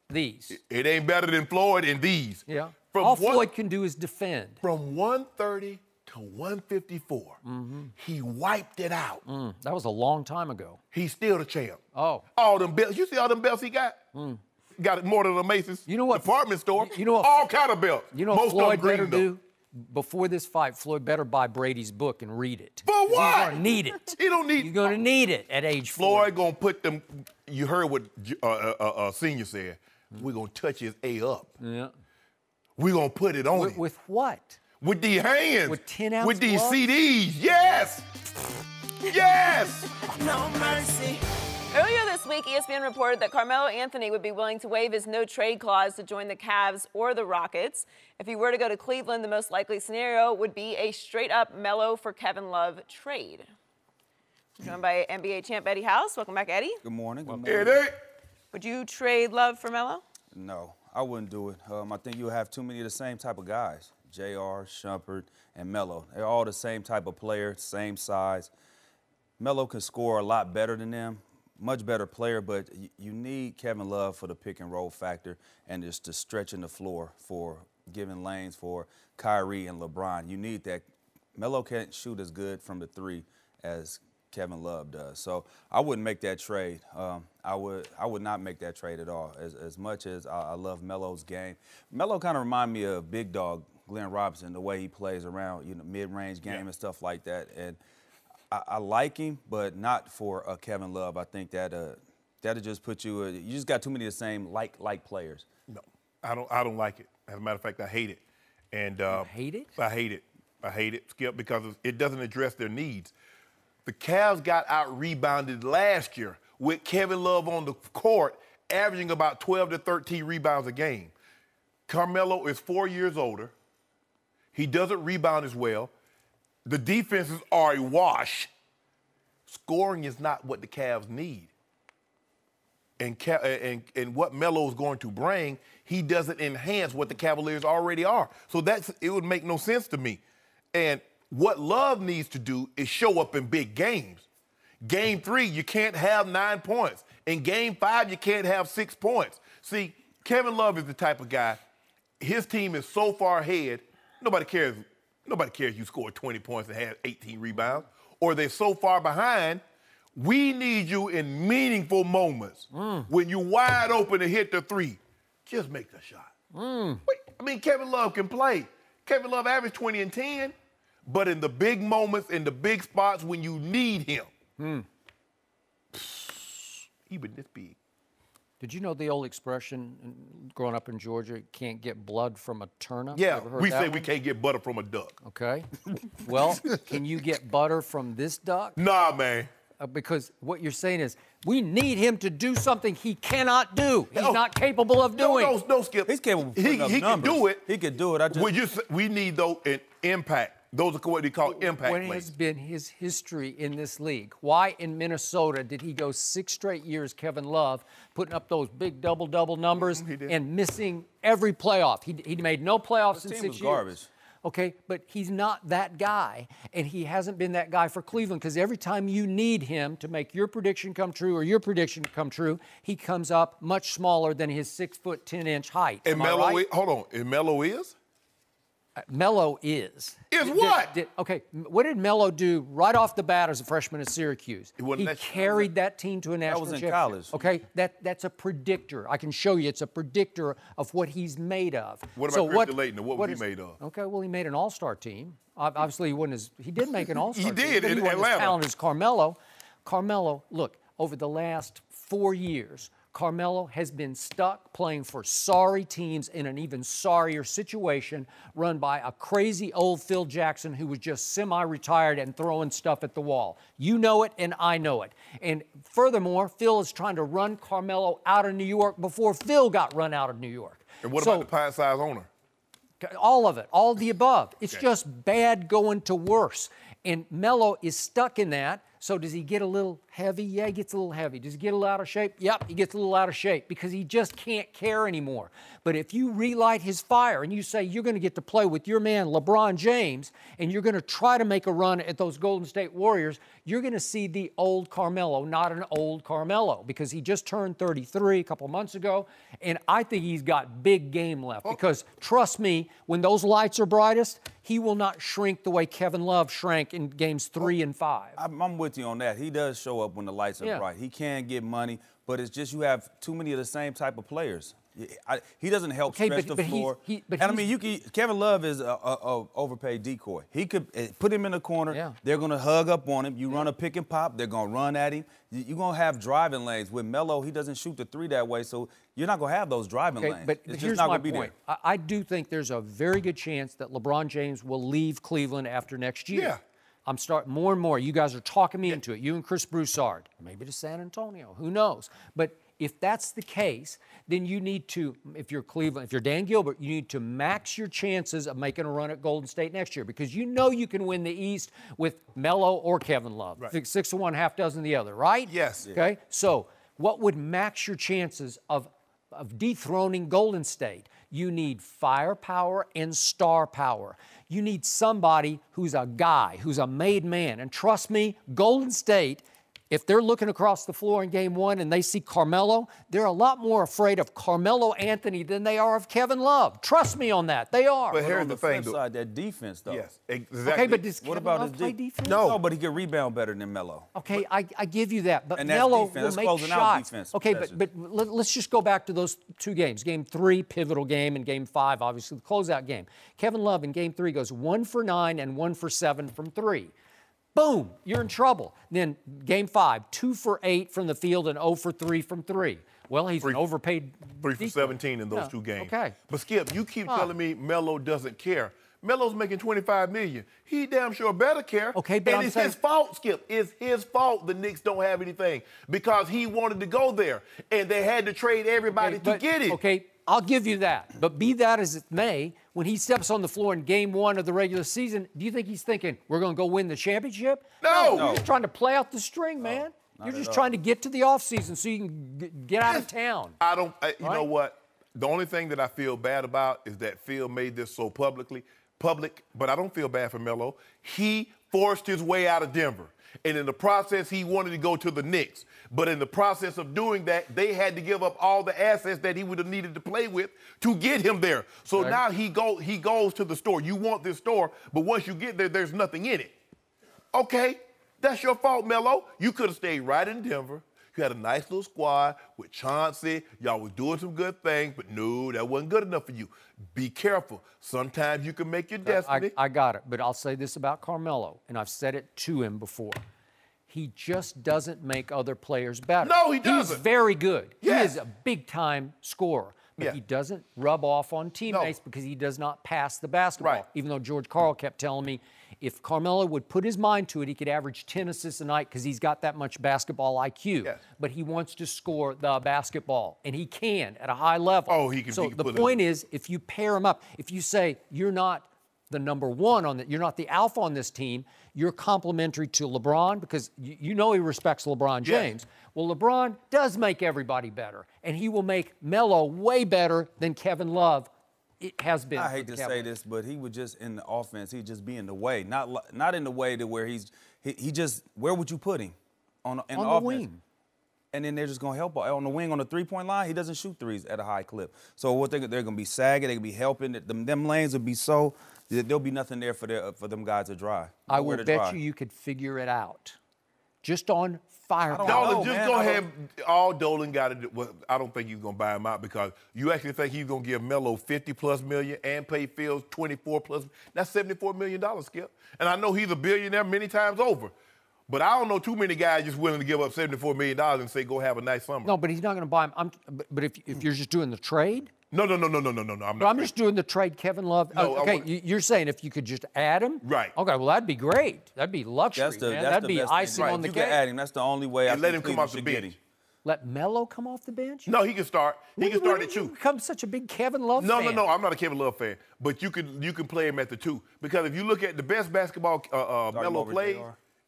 these. It ain't better than Floyd in these. Yeah. All Floyd can do is defend. From 130 to 154. He wiped it out. That was a long time ago. He's still the champ. Oh. All them belts. You see all them belts he got? Got it more than a Macy's department store. You know what? All kind of belts. You know what Floyd better do? Before this fight, Floyd better buy Brady's book and read it. For what? He's gonna need it. He don't need. He's gonna need it at age 40. Floyd gonna put them. You heard what Senior said. We're gonna touch his A up. Yeah. We're gonna put it on him. With what? With these hands. With 10-ounce With these gloves? CDs. Yes. Yes. No mercy. Earlier this week, ESPN reported that Carmelo Anthony would be willing to waive his no-trade clause to join the Cavs or the Rockets. If he were to go to Cleveland, the most likely scenario would be a straight-up Melo for Kevin Love trade. I'm joined by NBA champ Eddie House. Welcome back, Eddie. Good morning. Good morning. morning. Eddie. Would you trade Love for Melo? No, I wouldn't do it. I think you'll have too many of the same type of guys. JR, Shumpert, and Melo. They're all the same type of player, same size. Melo can score a lot better than them. Much better player, but you need Kevin Love for the pick and roll factor and just to stretching the floor for giving lanes for Kyrie and LeBron. You need that. Melo can't shoot as good from the three as Kevin Love does. So I wouldn't make that trade. I would not make that trade at all. As much as I love Melo's game, Melo kind of reminds me of Big Dog Glenn Robinson, the way he plays around, mid-range game and stuff like that. And I like him, but not for Kevin Love. I think that'll just put you. You just got too many of the same like players. No, I don't like it. As a matter of fact, I hate it. And you hate it? I hate it. I hate it, Skip, because it doesn't address their needs. The Cavs got out-rebounded last year with Kevin Love on the court, averaging about 12 to 13 rebounds a game. Carmelo is 4 years older. He doesn't rebound as well. The defenses are a wash. Scoring is not what the Cavs need. And what Melo is going to bring, he doesn't enhance what the Cavaliers already are. So it would make no sense to me. And what Love needs to do is show up in big games. Game 3, you can't have 9 points. In Game 5, you can't have 6 points. See, Kevin Love is the type of guy, his team is so far ahead, nobody cares you scored 20 points and had 18 rebounds. Or they're so far behind, we need you in meaningful moments. When you're wide open to hit the three, just make the shot. I mean, Kevin Love can play. Kevin Love averaged 20 and 10, but in the big moments, in the big spots when you need him, even this big. Did you know the old expression, growing up in Georgia, can't get blood from a turnip? Yeah, Ever heard we that say one? we can't get butter from a duck. Okay. Well, can you get butter from this duck? Nah, man. Because what you're saying is we need him to do something he cannot do. He's not capable of doing. No, Skip. He's capable. He can do it. He can do it. We need an impact. Those are what they call impact What plays. has been his history in this league? Why in Minnesota did he go 6 straight years, Kevin Love, putting up those big double-double numbers and missing every playoff? He made no playoffs in 6 years. Garbage. Okay, but he's not that guy, and he hasn't been that guy for Cleveland because every time you need him to make your prediction come true or your prediction come true, he comes up much smaller than his 6'10" height. And Melo, right? hold on, and Melo is? Melo is. Is what? Okay, what did Melo do right off the bat as a freshman at Syracuse? He carried that team to a national was in championship. college. Okay, that's a predictor. I can show you. It's a predictor of what he's made of. What about Christian Laettner? What was he made of? Okay, well, he made an all-star team. Obviously, he wasn't as... He did make an all-star He team. did but in he wasn't Atlanta. as talented as Carmelo. Carmelo, look, over the last 4 years, Carmelo has been stuck playing for sorry teams in an even sorrier situation run by a crazy old Phil Jackson who was just semi-retired and throwing stuff at the wall. You know it, and I know it. And furthermore, Phil is trying to run Carmelo out of New York before Phil got run out of New York. And what about the pint-sized owner? All of it, all of the above. It's just bad going to worse. And Melo is stuck in that. So does he get a little heavy? Yeah, he gets a little heavy. Does he get a little out of shape? Yep, he gets a little out of shape because he just can't care anymore. But if you relight his fire and you say you're going to get to play with your man LeBron James and you're going to try to make a run at those Golden State Warriors, you're going to see the old Carmelo, not an old Carmelo, because he just turned 33 a couple months ago, and I think he's got big game left because, trust me, when those lights are brightest, he will not shrink the way Kevin Love shrank in games 3 and 5. I'm with you on that. He does show up when the lights are bright. He can get money, but it's just you have too many of the same type of players. He doesn't help stretch the floor. Kevin Love is a overpaid decoy. He could put him in the corner. Yeah. They're going to hug up on him. You run a pick and pop. They're going to run at him. You're going to have driving lanes. With Melo, he doesn't shoot the three that way, so you're not going to have those driving lanes. But it's here's just not my going to be point. there. I do think there's a very good chance that LeBron James will leave Cleveland after next year. Yeah. I'm starting more and more. You guys are talking me into it. You and Chris Broussard. Maybe to San Antonio. Who knows? But if that's the case, then you need to, if you're Cleveland, if you're Dan Gilbert, you need to max your chances of making a run at Golden State next year because you know you can win the East with Melo or Kevin Love. Right. 6 to 1, half dozen the other, right? Yes. Okay. So what would max your chances of dethroning Golden State? You need firepower and star power. You need somebody who's a guy, who's a made man. And trust me, Golden State, if they're looking across the floor in game 1 and they see Carmelo, they're a lot more afraid of Carmelo Anthony than they are of Kevin Love. Trust me on that. They are. But here's on the flip thing, side, that defense, though. Yes, exactly. Okay, but does What Kevin about Love his play defense? No, but he can rebound better than Melo. Okay, I give you that, but And that's Melo defense. will That's make closing out shots. defense Okay, possessions. but let's just go back to those 2 games. Game 3, pivotal game, and Game 5, obviously, the closeout game. Kevin Love in Game 3 goes 1 for 9 and 1 for 7 from 3. Boom, you're in trouble. Then Game 5, 2 for 8 from the field and 0 for 3 from 3. Well, he's an overpaid 3 for 17 in those 2 games. Okay. But Skip, you keep telling me Melo doesn't care. Melo's making $25 million. He damn sure better care. Okay, but and it's his fault, Skip. It's his fault the Knicks don't have anything because he wanted to go there, and they had to trade everybody to get it. Okay, I'll give you that. But be that as it may, when he steps on the floor in Game 1 of the regular season, do you think he's thinking, we're going to go win the championship? No. You're just trying to play out the string, man. You're just trying to get to the offseason so you can get out of town. You know what? The only thing that I feel bad about is that Phil made this so public, but I don't feel bad for Melo. He forced his way out of Denver. And in the process, he wanted to go to the Knicks. But in the process of doing that, they had to give up all the assets that he would have needed to play with to get him there. So now he goes to the store. You want this store, but once you get there, there's nothing in it. Okay, that's your fault, Melo. You could have stayed right in Denver. You had a nice little squad with Chauncey. Y'all was doing some good things, but no, that wasn't good enough for you. Be careful. Sometimes you can make your destiny. I got it, but I'll say this about Carmelo, and I've said it to him before. He just doesn't make other players better. No, he doesn't. He's very good. Yes. He is a big-time scorer. But he doesn't rub off on teammates because he does not pass the basketball. Right. Even though George Karl kept telling me if Carmelo would put his mind to it, he could average 10 assists a night because he's got that much basketball IQ. Yes. But he wants to score the basketball, and he can at a high level. Oh, he can. So he can the put point it is, if you pair him up, if you say you're not the number one on you're not the alpha on this team, you're complementary to LeBron because you know he respects LeBron James. Yes. Well, LeBron does make everybody better, and he will make Melo way better than Kevin Love it has been. I hate to say this, but he would just, in the offense, he'd just be in the way. Not in the way to where he just, where would you put him? On the offense. Wing. And then they're just going to help on the wing on the three-point line. He doesn't shoot threes at a high clip. So what they're going to be sagging. They're going to be helping. Them lanes would be so there'll be nothing there for them guys to drive. I will bet you could figure it out. Just on firepower. Dolan, just go ahead. All Dolan got to do. Well, I don't think he's going to buy him out because you actually think he's going to give Melo $50+ million and pay Fields $24+. That's $74 million, Skip. And I know he's a billionaire many times over. But I don't know too many guys just willing to give up $74 million and say, go have a nice summer. No, but he's not going to buy him. But if you're just doing the trade? No. I'm just doing the trade, Kevin Love. No, okay, you're saying if you could just add him? Right. Okay, well, that'd be great. That'd be luxury, man. That'd be icing on the cake. You can add him. That's the only way I let him come off the bench. Let Melo come off the bench? No, he can start. He can start at 2. You become such a big Kevin Love fan. No. I'm not a Kevin Love fan. But you can play him at the 2. Because if you look at the best basketball Melo plays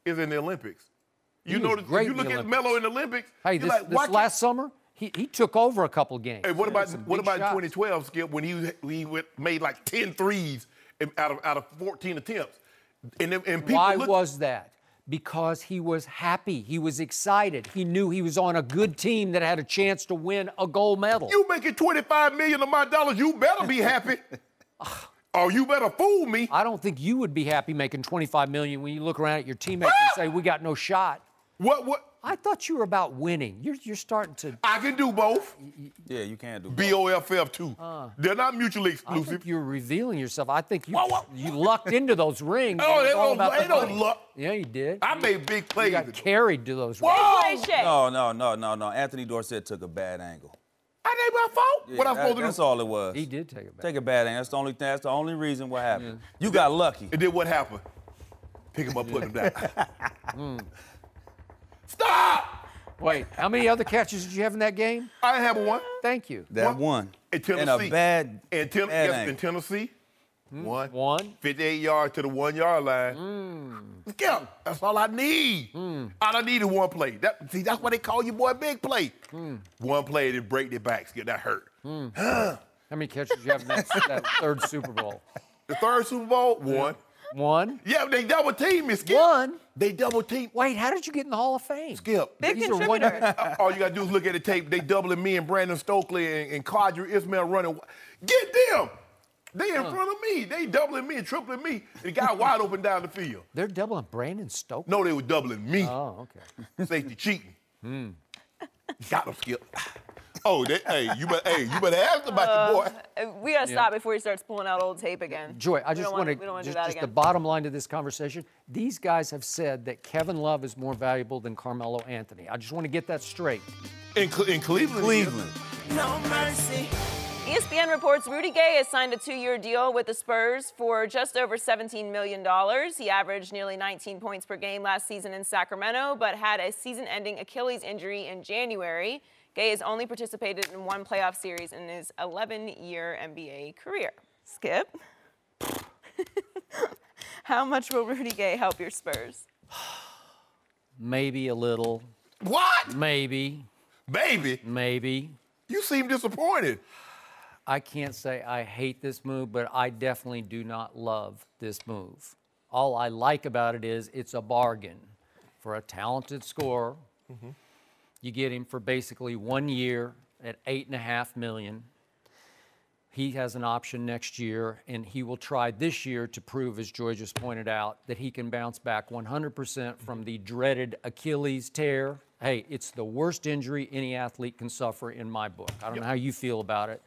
is in the Olympics. You know, if you look at Melo in the Olympics. Hey, this last summer, he took over a couple games. Hey, what about in 2012, Skip, when he made like 10 threes out of 14 attempts? And people Why was that? Because he was happy. He was excited. He knew he was on a good team that had a chance to win a gold medal. You making $25 million of my dollars, you better be happy. Or you better fool me. I don't think you would be happy making $25 million when you look around at your teammates and say, we got no shot. What? I thought you were about winning. You're starting to... I can do both. Yeah, you can do both. BOFF too. They're not mutually exclusive. I think you're revealing yourself. I think you lucked into those rings. Oh, ain't no luck. Yeah, you did. I made big plays. You got carried to those rings. No. Anthony Dorsett took a bad angle. That ain't my fault. Yeah, what I'm supposed to do? That's all it was. He did take a bad. Take a bad angle. That's the only reason what happened. Yeah. You got lucky. And then what happened? Pick him up, put him down. Stop! Wait, how many other catches did you have in that game? I didn't have one. Thank you. That one. In Tennessee. And a bad in Tennessee. One. 58 yards to the 1 yard line. Skip. That's all I need. All I need is one play. That's why they call you boy big play. One play to break their back. Skip, that hurt. How many catches did you have in that third Super Bowl? The third Super Bowl? One. One? Yeah, they double team me, Skip. One? They double team. Wait, how did you get in the Hall of Fame? Skip. Big contributor. All you got to do is look at the tape. They doubling me and Brandon Stokely and Qadri Ismail running. Get them. They in front of me. They doubling me and tripling me. The guy wide open down the field. They're doubling Brandon Stokely? No, they were doubling me. Oh, okay. Safety cheating. Got him, Skip. Oh, you better ask about your boy. We gotta stop before he starts pulling out old tape again. Joy, I just want to just the bottom line to this conversation. These guys have said that Kevin Love is more valuable than Carmelo Anthony. I just want to get that straight. In Cleveland. No mercy. ESPN reports Rudy Gay has signed a 2-year deal with the Spurs for just over $17 million. He averaged nearly 19 points per game last season in Sacramento, but had a season-ending Achilles injury in January. Gay has only participated in one playoff series in his 11-year NBA career. Skip, how much will Rudy Gay help your Spurs? Maybe a little. What? Maybe. Baby? Maybe. You seem disappointed. I can't say I hate this move, but I definitely do not love this move. All I like about it is it's a bargain for a talented scorer. You get him for basically 1 year at $8.5 million. He has an option next year, and he will try this year to prove, as Joy just pointed out, that he can bounce back 100% from the dreaded Achilles tear. Hey, it's the worst injury any athlete can suffer in my book. I don't know how you feel about it,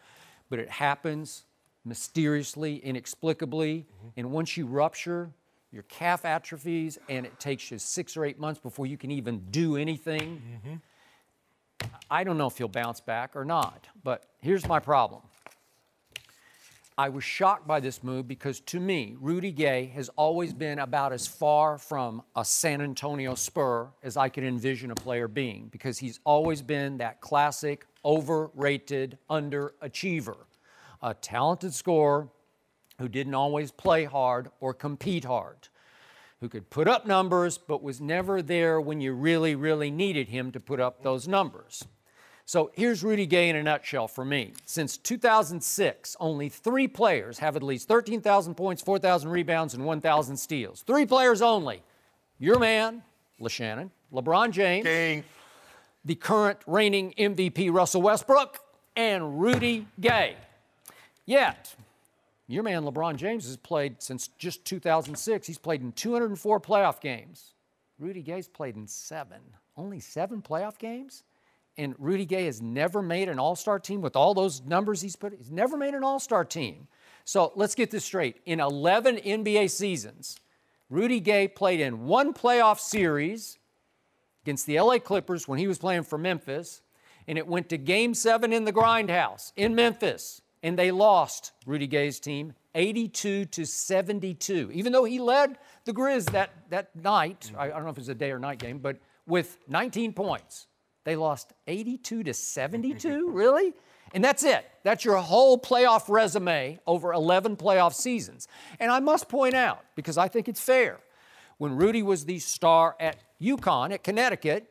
but it happens mysteriously, inexplicably, and once you rupture, your calf atrophies, and it takes you 6 or 8 months before you can even do anything. I don't know if he'll bounce back or not, but here's my problem. I was shocked by this move because, to me, Rudy Gay has always been about as far from a San Antonio Spur as I could envision a player being, because he's always been that classic, overrated underachiever, a talented scorer who didn't always play hard or compete hard, who could put up numbers but was never there when you really, really needed him to put up those numbers. So here's Rudy Gay in a nutshell for me. Since 2006, only 3 players have at least 13,000 points, 4,000 rebounds, and 1,000 steals. 3 players only. Your man, Shannon, LeBron James, King, the current reigning MVP Russell Westbrook, and Rudy Gay. Yet, your man LeBron James has played since just 2006. He's played in 204 playoff games. Rudy Gay's played in 7. Only 7 playoff games? And Rudy Gay has never made an all-star team with all those numbers he's put. He's never made an all-star team. So let's get this straight. In 11 NBA seasons, Rudy Gay played in 1 playoff series against the LA Clippers when he was playing for Memphis, and it went to Game 7 in the Grindhouse in Memphis, and they lost, Rudy Gay's team, 82-72. Even though he led the Grizz that night, I don't know if it was a day or night game, but with 19 points. They lost 82-72, really? And that's it. That's your whole playoff resume over 11 playoff seasons. And I must point out, because I think it's fair, When Rudy was the star at UConn, at Connecticut,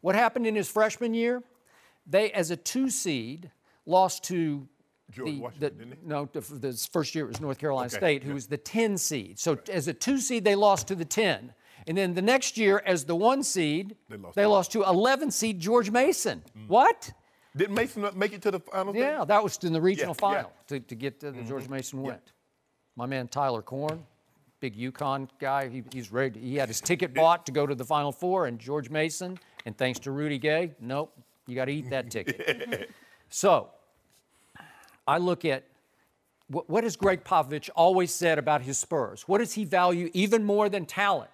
what happened in his freshman year? They, as a 2 seed, lost to George Washington, didn't he? No, the first year it was North Carolina State, who yeah. was the 10 seed. So as a 2 seed, they lost to the 10. And then the next year, as the 1 seed, they lost to 11 seed George Mason. What? Didn't Mason make it to the final? Yeah, that was in the regional final to get to the George Mason went. My man Tyler Korn, big UConn guy, he's ready. He had his ticket bought to go to the Final Four, and George Mason, and thanks to Rudy Gay, nope, you got to eat that ticket. So I look at what has Greg Popovich always said about his Spurs? What does he value even more than talent?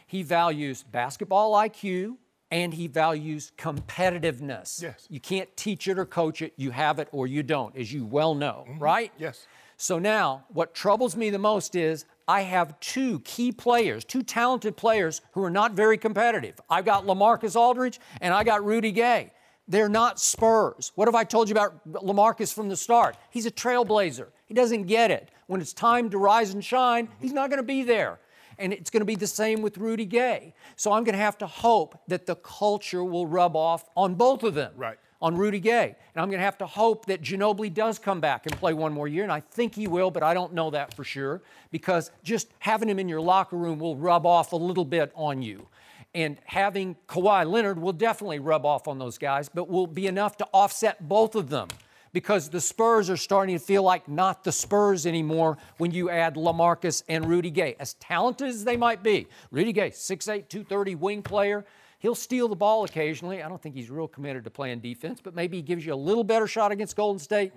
He values basketball IQ, and he values competitiveness. Yes. You can't teach it or coach it. You have it or you don't, as you well know, right? Yes. So now, what troubles me the most is I have 2 key players, 2 talented players who are not very competitive. I've got LaMarcus Aldridge and I got Rudy Gay. They're not Spurs. What have I told you about LaMarcus from the start? He's a trailblazer. He doesn't get it. When it's time to rise and shine, he's not going to be there. And it's going to be the same with Rudy Gay. So I'm going to have to hope that the culture will rub off on both of them. Right. On Rudy Gay. And I'm going to have to hope that Ginobili does come back and play 1 more year. And I think he will, but I don't know that for sure. Because just having him in your locker room will rub off a little bit on you. And having Kawhi Leonard will definitely rub off on those guys, but will be enough to offset both of them. Because the Spurs are starting to feel like not the Spurs anymore when you add LaMarcus and Rudy Gay. As talented as they might be, Rudy Gay, 6'8", 230 wing player. He'll steal the ball occasionally. I don't think he's real committed to playing defense, but maybe he gives you a little better shot against Golden State,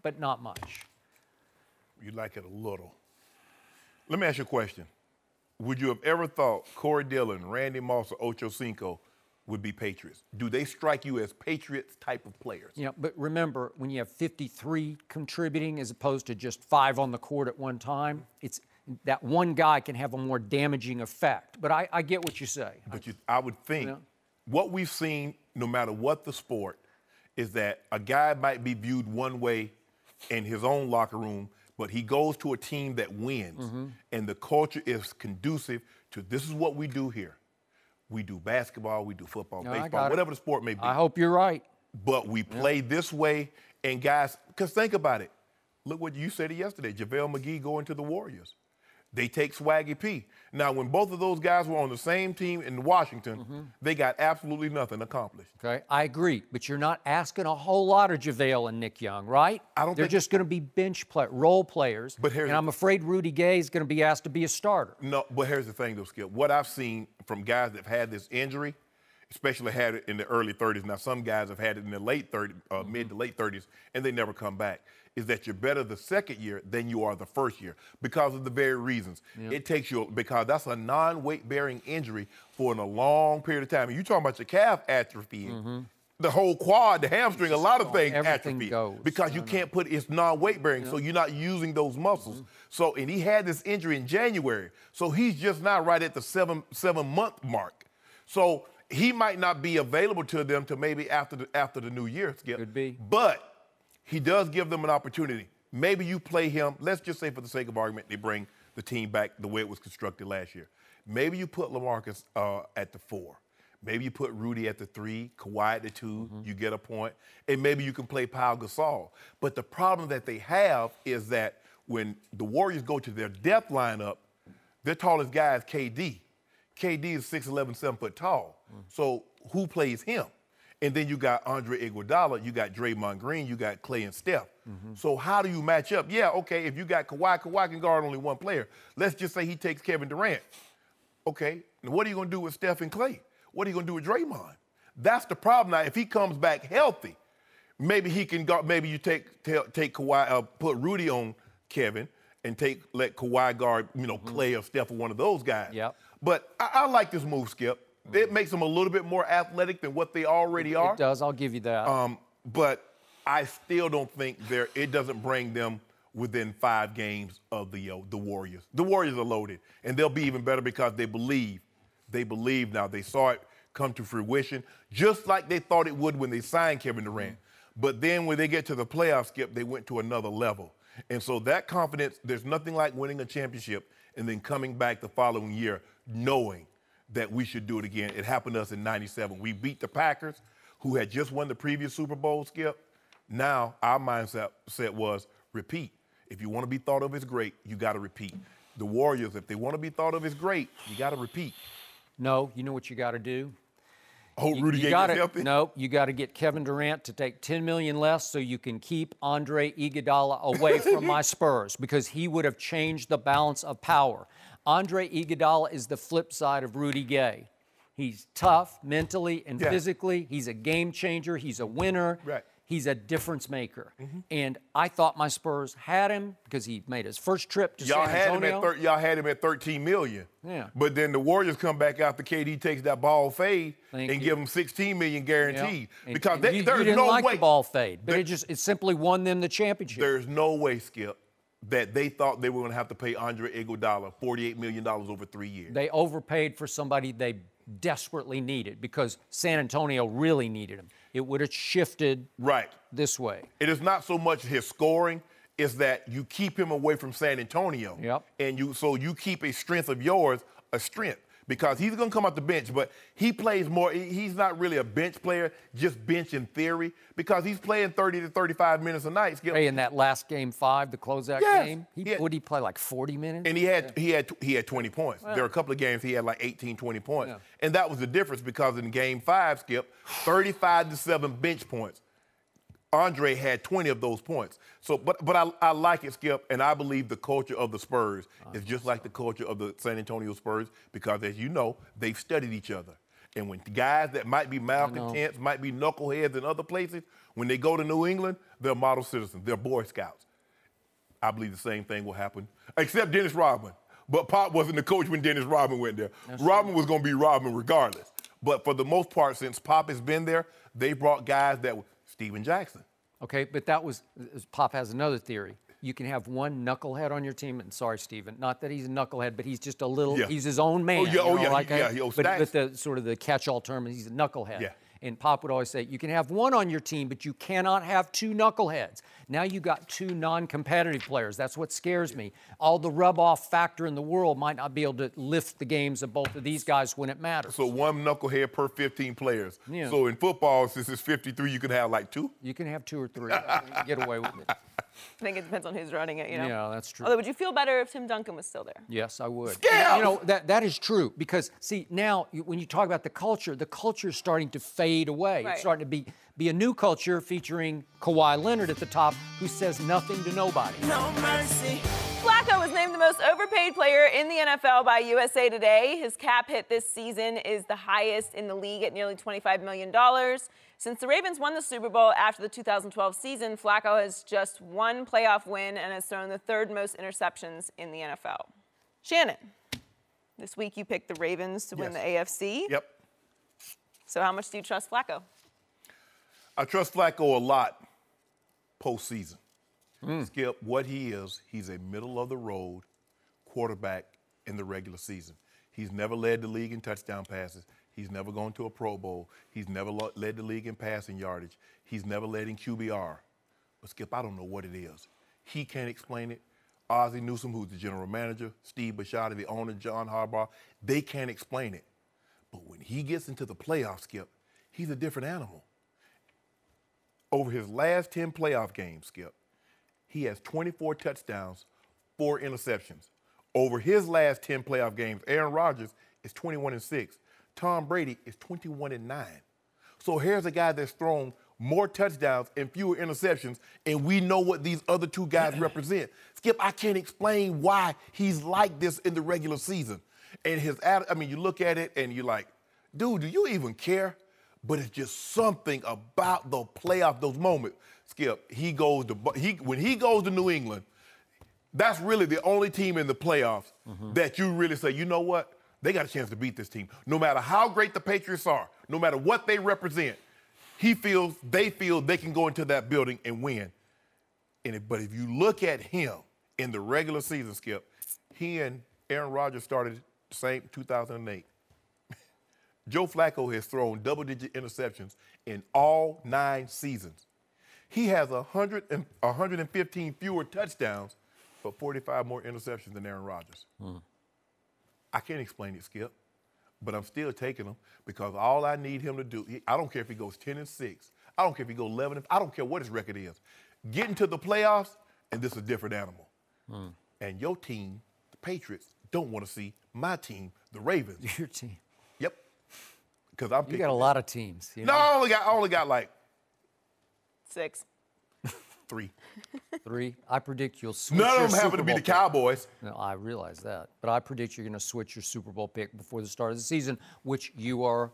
but not much. You like it a little. Let me ask you a question. Would you have ever thought Corey Dillon, Randy Moss, or Ocho Cinco would be Patriots? Do they strike you as Patriots type of players? Yeah, but remember, when you have 53 contributing as opposed to just 5 on the court at one time, it's that one guy can have a more damaging effect. But I get what you say. But I would think what we've seen, no matter what the sport, is that a guy might be viewed one way in his own locker room, but he goes to a team that wins, and the culture is conducive to this is what we do here. We do basketball, we do football, baseball, whatever the sport may be. I hope you're right. But we play this way, and guys, because think about it. Look what you said yesterday, JaVale McGee going to the Warriors. They take Swaggy P. Now, when both of those guys were on the same team in Washington, they got absolutely nothing accomplished. Okay, I agree, but you're not asking a whole lot of JaVale and Nick Young, right? They're just going to be role players, and I'm afraid Rudy Gay is going to be asked to be a starter. No, but here's the thing, though, Skip. What I've seen from guys that have had this injury, especially had it in the early 30s, now some guys have had it in the late 30s, mid to late 30s, and they never come back, is that you're better the second year than you are the first year because of the very reasons. It takes you, because that's a non-weight-bearing injury for a long period of time. And you're talking about your calf atrophying, the whole quad, the hamstring, a lot of things atrophy. Because you can't put, it's non-weight-bearing, so you're not using those muscles. So, and he had this injury in January, so he's just now right at the seven-month mark. So he might not be available to them till maybe after the new year, Skip. Could be. But he does give them an opportunity. Maybe you play him, let's just say for the sake of argument, they bring the team back the way it was constructed last year. Maybe you put LaMarcus at the 4. Maybe you put Rudy at the 3, Kawhi at the 2, you get a point. And maybe you can play Pau Gasol. But the problem that they have is that when the Warriors go to their depth lineup, their tallest guy is KD. KD is 6'11", 7 foot tall. So who plays him? And then you got Andre Iguodala, you got Draymond Green, you got Clay and Steph. So how do you match up? Yeah, okay, if you got Kawhi can guard only one player. Let's just say he takes Kevin Durant. Okay, now what are you going to do with Steph and Clay? What are you going to do with Draymond? That's the problem. Now, if he comes back healthy, maybe he can guard, maybe you take Kawhi, put Rudy on Kevin and let Kawhi guard, Clay or Steph or one of those guys. But I like this move, Skip. It makes them a little bit more athletic than what they already are. It does, I'll give you that. But I still don't think it doesn't bring them within 5 games of the Warriors. The Warriors are loaded, and they'll be even better because they believe. They believe now. They saw it come to fruition, just like they thought it would when they signed Kevin Durant. But then when they get to the playoffs, Skip, they went to another level. And so that confidence, there's nothing like winning a championship and then coming back the following year knowing that we should do it again. It happened to us in '97. We beat the Packers, who had just won the previous Super Bowl, Skip. Now our mindset was repeat. If you want to be thought of as great, you got to repeat. The Warriors, if they want to be thought of as great, you got to repeat. No, you know what you got to do? Oh, Rudy Gay gets healthy? No, you got to get Kevin Durant to take $10 million less so you can keep Andre Iguodala away from my Spurs, because he would have changed the balance of power. Andre Iguodala is the flip side of Rudy Gay. He's tough mentally and physically. He's a game changer. He's a winner. Right. He's a difference maker. And I thought my Spurs had him because he made his first trip to San Antonio. Y'all had him at $13 million. Yeah. But then the Warriors come back after KD takes that ball fade give him $16 million guaranteed. Yeah. Because you didn't no like way. The ball fade, but it simply won them the championship. There's no way, Skip, that they thought they were going to have to pay Andre Iguodala $48 million over 3 years. They overpaid for somebody they desperately needed because San Antonio really needed him. It would have shifted this way. It is not so much his scoring, it's that you keep him away from San Antonio. Yep. And so you keep a strength of yours a strength. Because he's going to come off the bench, but he plays more. He's not really a bench player, just bench in theory, because he's playing 30 to 35 minutes a night. Hey, in that last game 5, the closeout game, would he play like 40 minutes? And he had 20 points. There were a couple of games he had like 18, 20 points. Yeah. And that was the difference because in game 5, Skip, 35-7 bench points. Andre had 20 of those points. So, but I like it, Skip, and I believe the culture of the Spurs is just like the culture of the San Antonio Spurs because, as you know, they've studied each other. And when guys that might be malcontents, might be knuckleheads in other places, when they go to New England, they're model citizens. They're Boy Scouts. I believe the same thing will happen, except Dennis Rodman. But Pop wasn't the coach when Dennis Rodman went there. Rodman was going to be Rodman regardless. But for the most part, since Pop has been there, they brought guys that were Steven Jackson. Okay, but that was, Pop has another theory. You can have one knucklehead on your team, and sorry, Steven, not that he's a knucklehead, but he's just a little, he's his own man. But the sort of the catch-all term is he's a knucklehead. Yeah. And Pop would always say, you can have one on your team, but you cannot have 2 knuckleheads. Now you got 2 non-competitive players. That's what scares me. All the rub-off factor in the world might not be able to lift the games of both of these guys when it matters. So 1 knucklehead per 15 players. Yeah. So in football, since it's 53, you can have like 2? You can have 2 or 3. Get away with it. I think it depends on who's running it, you know? Yeah, that's true. Although, would you feel better if Tim Duncan was still there? Yes, I would. Yeah. You know, that is true because, see, now when you talk about the culture is starting to fade away. Right. It's starting to be a new culture featuring Kawhi Leonard at the top who says nothing to nobody. No mercy. Flacco was named the most overpaid player in the NFL by USA Today. His cap hit this season is the highest in the league at nearly $25 million. Since the Ravens won the Super Bowl after the 2012 season, Flacco has just 1 playoff win and has thrown the 3rd most interceptions in the NFL. Shannon, this week you picked the Ravens to win the AFC. Yep. So how much do you trust Flacco? I trust Flacco a lot postseason. Skip, what he is, he's a middle-of-the-road quarterback in the regular season. He's never led the league in touchdown passes. He's never gone to a Pro Bowl. He's never led the league in passing yardage. He's never led in QBR. But, Skip, I don't know what it is. He can't explain it. Ozzie Newsome, who's the general manager, Steve Bisciotti, the owner, John Harbaugh, they can't explain it. But when he gets into the playoffs, Skip, he's a different animal. Over his last 10 playoff games, Skip, he has 24 touchdowns, 4 interceptions. Over his last 10 playoff games, Aaron Rodgers is 21-6. Tom Brady is 21-9. So here's a guy that's thrown more touchdowns and fewer interceptions, and we know what these other 2 guys represent. Skip, I can't explain why he's like this in the regular season. And you look at it and you're like, dude, do you even care? But it's just something about the playoff, those moments. Skip, when he goes to New England, that's really the only team in the playoffs that you really say, you know what? They got a chance to beat this team. No matter how great the Patriots are, no matter what they represent, they feel they can go into that building and win. But if you look at him in the regular season, Skip, he and Aaron Rodgers started the same 2008. Joe Flacco has thrown double-digit interceptions in all 9 seasons. He has 115 fewer touchdowns, but 45 more interceptions than Aaron Rodgers. I can't explain it, Skip, but I'm still taking him because all I need him to do, I don't care if he goes 10-6. I don't care if he goes 11. I don't care what his record is. Getting to the playoffs, and this is a different animal. And your team, the Patriots, don't want to see my team, the Ravens. Your team. Yep. Because I'm You got a lot of teams. You know? No, I only got like 6. 3. 3. I predict you'll switch None your of them happen Super to be Bowl the pick. Cowboys. No, I realize that. But I predict you're going to switch your Super Bowl pick before the start of the season, which you are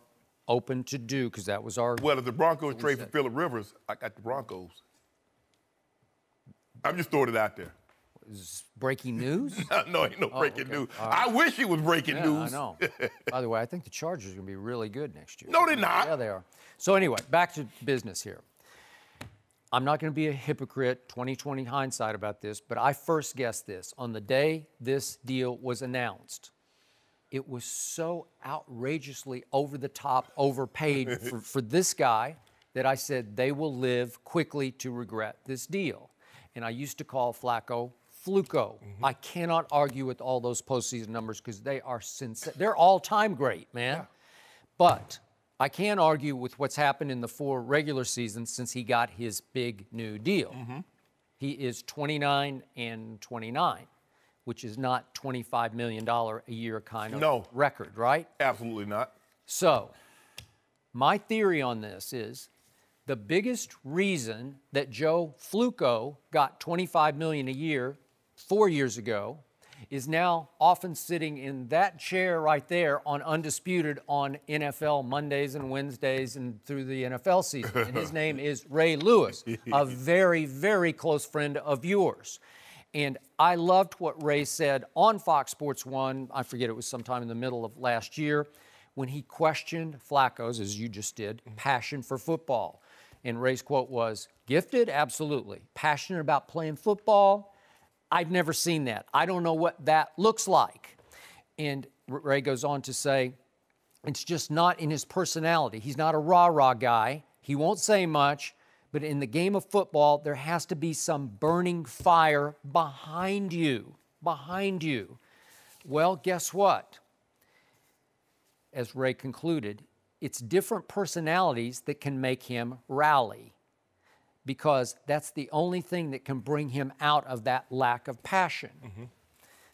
open to do because that was our... Well, if the Broncos trade for Phillip Rivers, I got the Broncos. I'm just throwing it out there. Is this breaking news? No, ain't no breaking okay. news. All right. I wish it was breaking Yeah, news. I know. By the way, I think the Chargers are going to be really good next year. No, they're not. Yeah, they are. So anyway, back to business here. I'm not going to be a hypocrite, 20/20 hindsight about this, but I first guessed this. On the day this deal was announced, it was so outrageously over the top, overpaid for this guy that I said they will live quickly to regret this deal. And I used to call Flacco Fluco. I cannot argue with all those postseason numbers because they are they're all-time great, man. Yeah. But I can argue with what's happened in the 4 regular seasons since he got his big new deal. He is 29 and 29, which is not $25 million a year kind of record, right? Absolutely not. So my theory on this is the biggest reason that Joe Flacco got $25 million a year 4 years ago is now often sitting in that chair right there on Undisputed on NFL Mondays and Wednesdays and through the NFL season. And his name is Ray Lewis, a very, very close friend of yours. And I loved what Ray said on Fox Sports 1, I forget, it was sometime in the middle of last year, when he questioned Flacco's, as you just did, passion for football. And Ray's quote was, gifted? Absolutely. Passionate about playing football? I've never seen that. I don't know what that looks like. And Ray goes on to say, it's just not in his personality. He's not a rah-rah guy. He won't say much, but in the game of football, there has to be some burning fire behind you. Behind you. Well, guess what? As Ray concluded, it's different personalities that can make him rally, because that's the only thing that can bring him out of that lack of passion.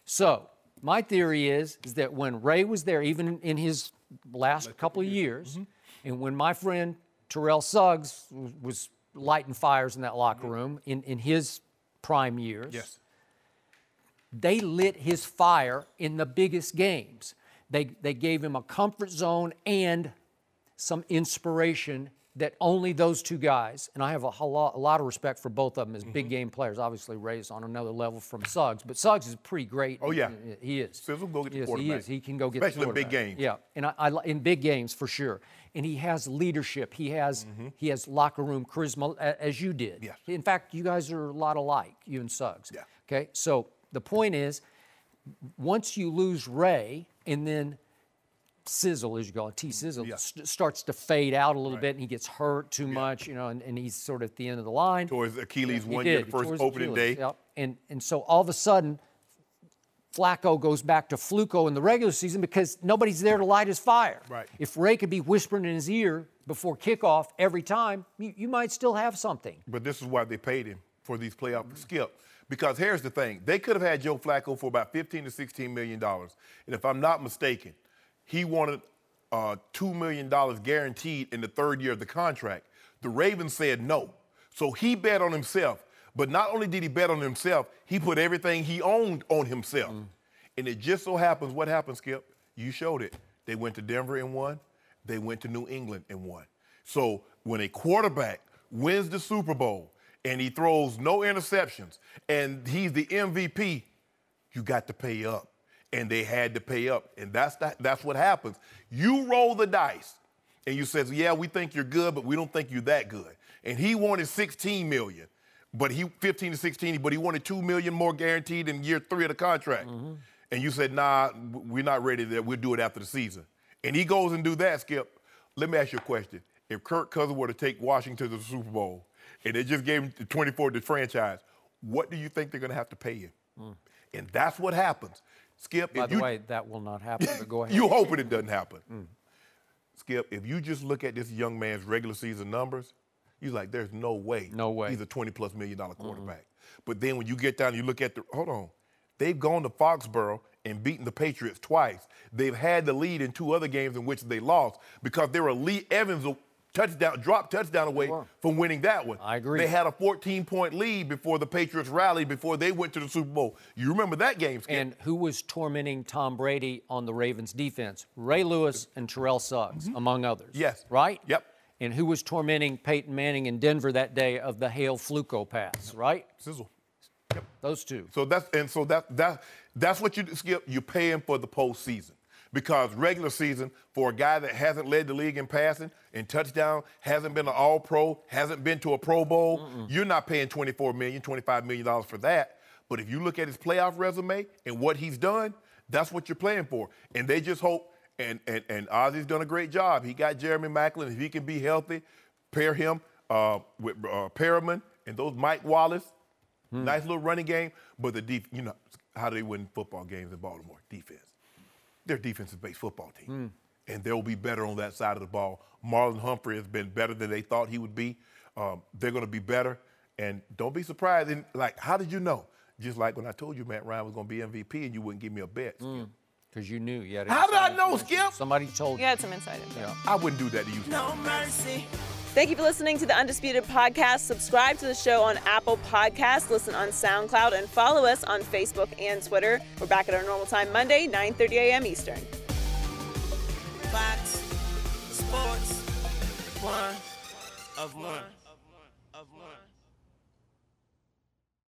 So my theory is that when Ray was there, even in his last couple of years, and when my friend Terrell Suggs was lighting fires in that locker room in his prime years, they lit his fire in the biggest games. They gave him a comfort zone and some inspiration that only those two guys, and I have a lot of respect for both of them as big game players. Obviously, Ray's on another level from Suggs, but Suggs is pretty great. Oh, yeah. He is. Sizzle, go get the quarterback. He is. He can go get the quarterback. Especially in big games. Yeah, and I in big games for sure. And he has leadership. He has locker room charisma, as you did. Yeah. In fact, you guys are a lot alike, you and Suggs. Yeah. Okay, so the point is, once you lose Ray, and then Sizzle, as you call it, T-Sizzle, starts to fade out a little bit, and he gets hurt too much, you know, and he's sort of at the end of the line. Towards Achilles one year, first opening day. Yep. And so all of a sudden, Flacco goes back to Fluco in the regular season because nobody's there to light his fire. Right. If Ray could be whispering in his ear before kickoff every time, you might still have something. But this is why they paid him for these playoff skip. Because here's the thing. They could have had Joe Flacco for about $15 to $16 million. And if I'm not mistaken, he wanted $2 million guaranteed in the third year of the contract. The Ravens said no. So he bet on himself. But not only did he bet on himself, he put everything he owned on himself. And it just so happens, what happened, Skip? You showed it. They went to Denver and won. They went to New England and won. So when a quarterback wins the Super Bowl and he throws no interceptions and he's the MVP, you got to pay up. And they had to pay up. And that's what happens. You roll the dice and you says, yeah, we think you're good, but we don't think you're that good. And he wanted $16 million. But 15 to 16, but he wanted $2 million more guaranteed in year 3 of the contract. And you said, nah, we're not ready to, we'll do it after the season. And he goes and do that, Skip. Let me ask you a question. If Kirk Cousins were to take Washington to the Super Bowl and they just gave him the 24 to the franchise, what do you think they're going to have to pay him? And that's what happens. Skip, By the way, that will not happen, but go ahead. You hoping it doesn't happen. Skip, if you just look at this young man's regular season numbers, you're like, there's no way. No way. He's a $20+ million quarterback. But then when you get down and you look at hold on, they've gone to Foxborough and beaten the Patriots twice. They've had the lead in 2 other games in which they lost because they were Lee Evans dropped touchdown away from winning that one. I agree. They had a 14-point lead before the Patriots rallied, before they went to the Super Bowl. You remember that game, Skip? And who was tormenting Tom Brady on the Ravens defense? Ray Lewis and Terrell Suggs, among others. Yes. Right? Yep. And who was tormenting Peyton Manning in Denver that day of the Hail Flacco pass, right? Sizzle. Yep. Those two. So that's what you, Skip, you're paying for the postseason. Because regular season, for a guy that hasn't led the league in passing, in touchdown, hasn't been an all-pro, hasn't been to a Pro Bowl, you're not paying $24 million, $25 million for that. But if you look at his playoff resume and what he's done, that's what you're playing for. And they just hope, and Ozzy's done a great job. He got Jeremy Maclin. If he can be healthy, pair him with Perriman and those Mike Wallace. Nice little running game. But you know, how do they win football games in Baltimore? Defense. They're a defensive-based football team, and they'll be better on that side of the ball. Marlon Humphrey has been better than they thought he would be. They're going to be better, and don't be surprised. And, like, how did you know? Just like when I told you Matt Ryan was going to be MVP and you wouldn't give me a bet. Because you knew. You had How did I know, Skip? Somebody told you. You had some insight info. Yeah. I wouldn't do that to you. No mercy. Thank you for listening to the Undisputed Podcast. Subscribe to the show on Apple Podcasts, listen on SoundCloud, and follow us on Facebook and Twitter. We're back at our normal time Monday, 9:30 a.m. Eastern. Fox Sports, one of one.